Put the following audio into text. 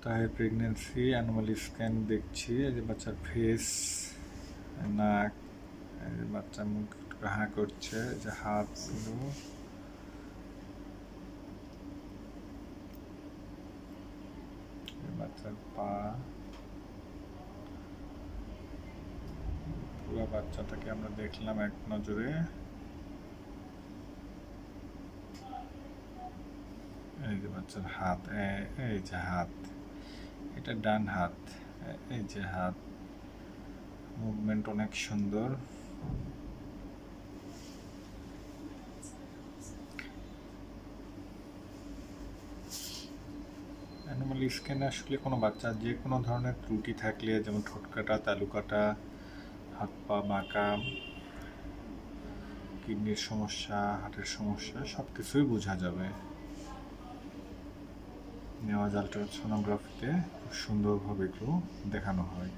সপ্তাহের pregnancy anomaly scan দেখছি। এই যে বাচ্চার ফেস, নাক, এই যে বাচ্চা মুখ হাঁ করছে, এই যে হাতগুলো, বাচ্চার পা, পুরো বাচ্চাটাকে আমরা দেখলাম এক নজরে। এই যে বাচ্চার হাত, এই যে হাত, এটা ডান হাত, এই যে হাত, মুভমেন্ট অনেক সুন্দর। অ্যানোমালি স্ক্যানে আসলে কোনো বাচ্চা যে কোনো ধরনের ত্রুটি থাকলে, যেমন ঠোঁট কাটা, তালু কাটা, হাত পা বাঁকা, কিডনির সমস্যা, হার্টের সমস্যা, সব কিছুই বোঝা যাবে। নেওয়াজ আল্ট্রাসোনোগ্রাফিতে খুব সুন্দরভাবে এগুলো দেখানো হয়।